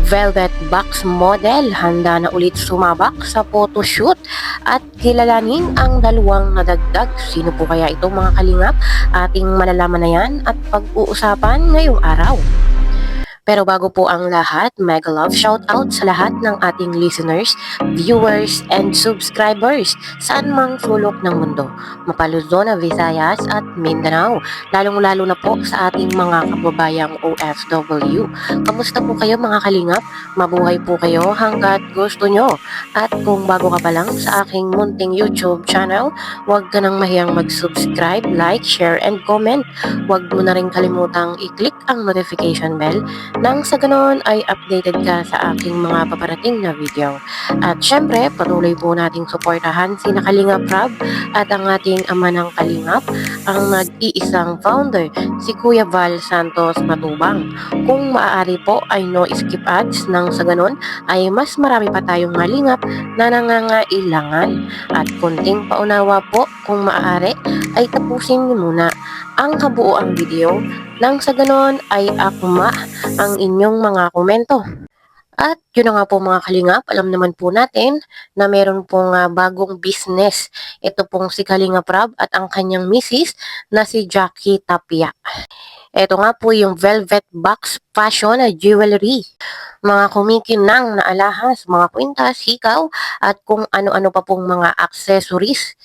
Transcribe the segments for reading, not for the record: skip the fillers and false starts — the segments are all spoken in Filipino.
Velvet Box model handa na ulit sumabak sa photoshoot at kilalanin ang dalawang nadagdag. Sino po kaya ito mga kalingap? Ating malalaman na yan at pag-uusapan ngayong araw. Pero bago po ang lahat, mega love shoutout sa lahat ng ating listeners, viewers, and subscribers saan mang sulok ng mundo, Mapaluzon, Visayas at Mindanao, lalong-lalo na po sa ating mga kababayang OFW. Kamusta po kayo mga kalingap? Mabuhay po kayo hanggat gusto nyo. At kung bago ka pa lang sa aking munting YouTube channel, huwag ka nang mahiyang mag-subscribe, like, share, and comment. Huwag mo na rin kalimutang i-click ang notification bell nang sa ganon ay updated ka sa aking mga paparating na video. At syempre, patuloy po nating suportahan si Kalingap Rab at ang ating ama ng Kalingap, ang nag-iisang founder, si Kuya Val Santos Matubang. Kung maaari po ay no skip ads nang sa ganon ay mas marami pa tayong malingap na nangangailangan. At kunting paunawa po kung maaari ay tapusin niyo muna ang kabuoang video nang sa ganon ay akma ang inyong mga komento. At yun na nga po mga kalingap, alam naman po natin na meron pong bagong business. Ito pong si Kalingap Rab at ang kanyang misis na si Jackie Tapia. Ito nga po yung Velvet Box Fashion Jewelry. Mga kumikinang na alahas, mga kwintas, hikaw, at kung ano-ano pa pong mga accessories.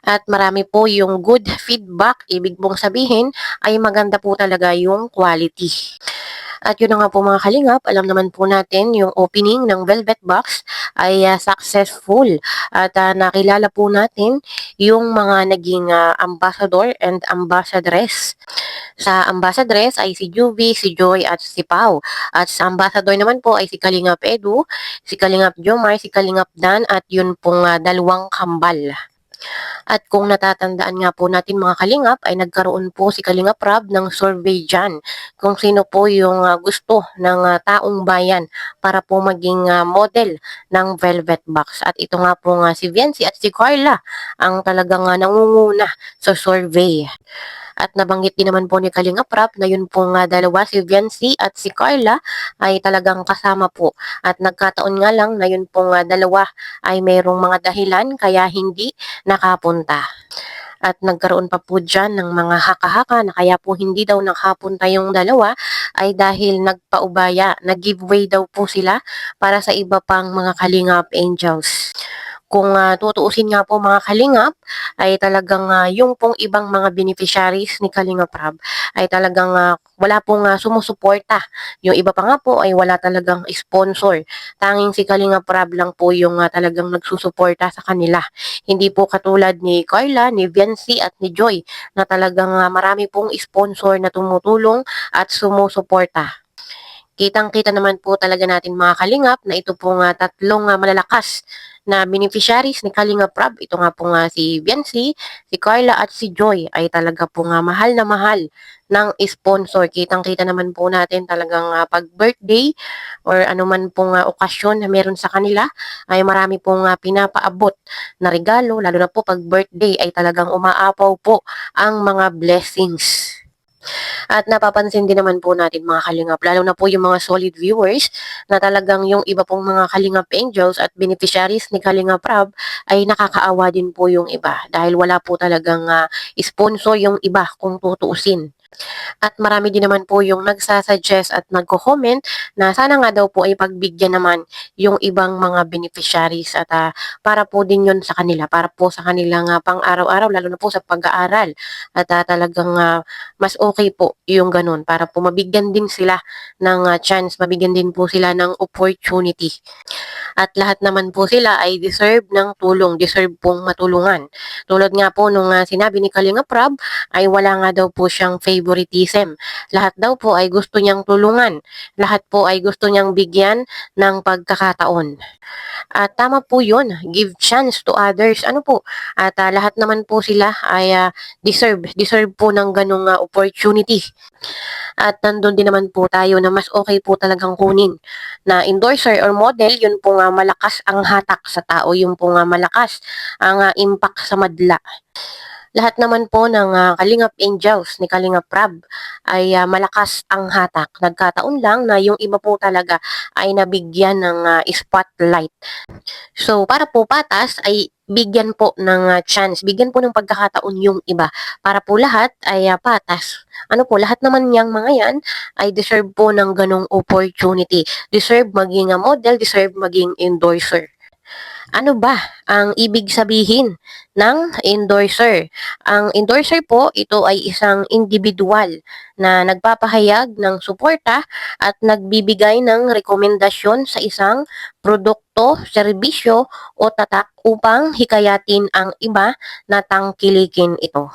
At marami po yung good feedback, ibig pong sabihin ay maganda po talaga yung quality. At yun na nga po mga kalingap, alam naman po natin yung opening ng Velvet Box ay successful at nakilala po natin yung mga naging ambassador and ambassadress. Sa ambassadress ay si Juvie, si Joy at si Pau. At sa ambassador naman po ay si Kalingap Edu, si Kalingap Jomar, si Kalingap Dan at yun pong dalawang kambal. At kung natatandaan nga po natin mga kalingap ay nagkaroon po si Kalingap Rab ng survey dyan kung sino po yung gusto ng taong bayan para po maging model ng Velvet Box. At ito nga po si Viancy at si Carla ang talagang nangunguna sa survey. At nabanggit din naman po ni Kalingap Rab na yun po dalawa, si Viancy at si Carla ay talagang kasama po. At nagkataon nga lang na yun po dalawa ay mayroong mga dahilan kaya hindi nakapunta. At nagkaroon pa po dyan ng mga haka-haka na kaya po hindi daw nakapunta yung dalawa ay dahil nagpaubaya, nag-giveaway daw po sila para sa iba pang mga Kalingap Angels. Kung tutuusin nga po mga kalingap, ay talagang yung pong ibang mga beneficiaries ni Kalingap Rab ay talagang wala pong sumusuporta. Yung iba pa nga po ay wala talagang sponsor. Tanging si Kalingap Rab lang po yung talagang nagsusuporta sa kanila. Hindi po katulad ni Carla, ni Viancy at ni Joy na talagang marami pong sponsor na tumutulong at sumusuporta. Kitang-kita naman po talaga natin mga kalingap na ito pong tatlong malalakas na beneficiaries ni Kalingap Rab. Ito nga po si Viancy, si Carla at si Joy ay talaga po mahal na mahal ng sponsor. Kitang-kita naman po natin talagang pag birthday or anuman pong okasyon na meron sa kanila ay marami pong pinapaabot na regalo. Lalo na po pag birthday ay talagang umaapaw po ang mga blessings. At napapansin din naman po natin mga kalingap, lalo na po yung mga solid viewers na talagang yung iba pong mga Kalingap Angels at beneficiaries ni Kalingap Rab ay nakakaawa din po yung iba dahil wala po talagang sponsor yung iba kung tutuusin. At marami din naman po yung nagsasuggest at nagko-comment na sana nga daw po ay pagbigyan naman yung ibang mga beneficiaries at para po din yun sa kanila, para po sa kanilang pang-araw-araw, lalo na po sa pag-aaral. At talagang mas okay po yung ganun para po mabigyan din sila ng chance, mabigyan din po sila ng opportunity. At lahat naman po sila ay deserve ng tulong, deserve pong matulungan. Tulad nga po nung sinabi ni Kalingap Rab ay wala nga daw po siyang favoritism. Lahat daw po ay gusto niyang tulungan. Lahat po ay gusto niyang bigyan ng pagkakataon. At tama po yun, give chance to others. Ano po? At lahat naman po sila ay deserve po ng ganong opportunity. At nandun din naman po tayo na mas okay po talagang kunin na endorser or model, yun po malakas ang hatak sa tao, yun po malakas ang impact sa madla. Lahat naman po ng Kalingap Angels ni Kalingap Prab ay malakas ang hatak. Nagkataon lang na yung iba po talaga ay nabigyan ng spotlight. So, para po patas ay bigyan po ng chance, bigyan po ng pagkakataon yung iba para po lahat ay patas. Ano po, lahat naman niyang mga yan ay deserve po ng ganong opportunity. Deserve maging model, deserve maging endorser. Ano ba ang ibig sabihin ng endorser? Ang endorser po, ito ay isang individual na nagpapahayag ng suporta at nagbibigay ng rekomendasyon sa isang produkto, serbisyo o tatak upang hikayatin ang iba na tangkilikin ito.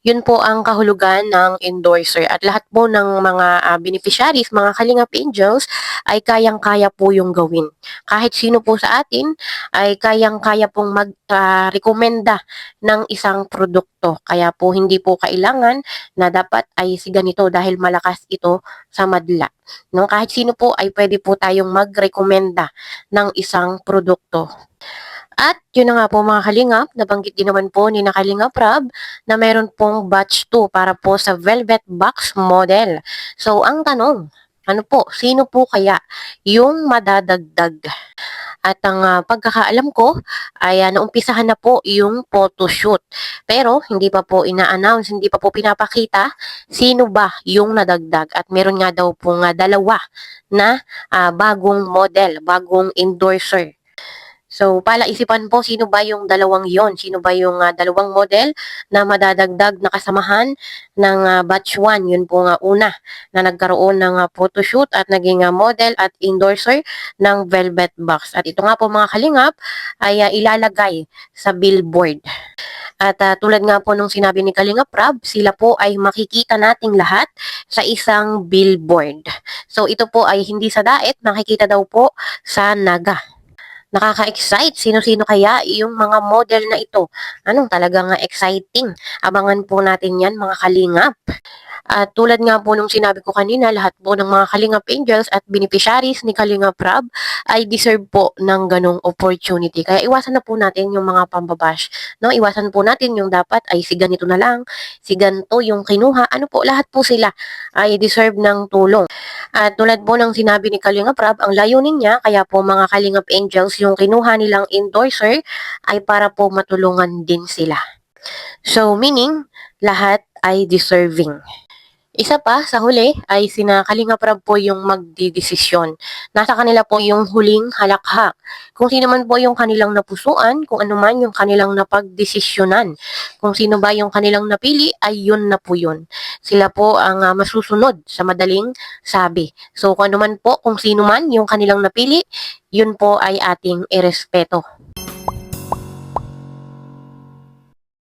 Yun po ang kahulugan ng endorser at lahat po ng mga beneficiaries, mga Kalingap Angels ay kayang-kaya po yung gawin. Kahit sino po sa atin ay kayang-kaya pong mag-rekomenda ng isang produkto. Kaya po hindi po kailangan na dapat ay si ganito dahil malakas ito sa madla. No, kahit sino po ay pwede po tayong magrekomenda ng isang produkto. At yun na nga po mga Kalingap, nabanggit din naman po ni na Kalingap Rab na meron pong batch 2 para po sa Velvet Box model. So ang tanong, ano po, sino po kaya yung madadagdag? At ang pagkakaalam ko ay naumpisahan na po yung photoshoot. Pero hindi pa po ina-announce, hindi pa po pinapakita sino ba yung nadagdag. At meron nga daw pong dalawa na bagong model, bagong endorser. So, palaisipan po sino ba yung dalawang yon, sino ba yung dalawang model na madadagdag na kasamahan ng batch 1. Yun po nga una na nagkaroon ng photoshoot at naging model at endorser ng Velvet Box. At ito nga po mga kalingap ay ilalagay sa billboard. At tulad nga po nung sinabi ni Kalingap Rab, sila po ay makikita nating lahat sa isang billboard. So ito po ay hindi sa daet, makikita daw po sa Naga. Nakaka-excite. Sino-sino kaya yung mga model na ito? Anong talagang exciting. Abangan po natin yan mga kalingap. At tulad nga po nung sinabi ko kanina, lahat po ng mga Kalingap Angels at beneficiaries ni Kalingap Rab ay deserve po ng ganong opportunity. Kaya iwasan na po natin yung mga pambabash. No? Iwasan po natin yung dapat ay si ganito na lang, si ganito yung kinuha. Ano po, lahat po sila ay deserve ng tulong. At tulad po ng sinabi ni Kalingap Rab, ang layunin niya, kaya po mga Kalingap Angels, yung kinuha nilang endorser ay para po matulungan din sila. So, meaning, lahat ay deserving. Isa pa, sa huli, ay sina Kalingap Rab po yung magdidesisyon. Nasa kanila po yung huling halakhak. Kung sino man po yung kanilang napusuan, kung ano man yung kanilang napagdesisyonan. Kung sino ba yung kanilang napili, ay yun na po yun. Sila po ang masusunod sa madaling sabi. So kung ano man po, kung sino man yung kanilang napili, yun po ay ating irespeto.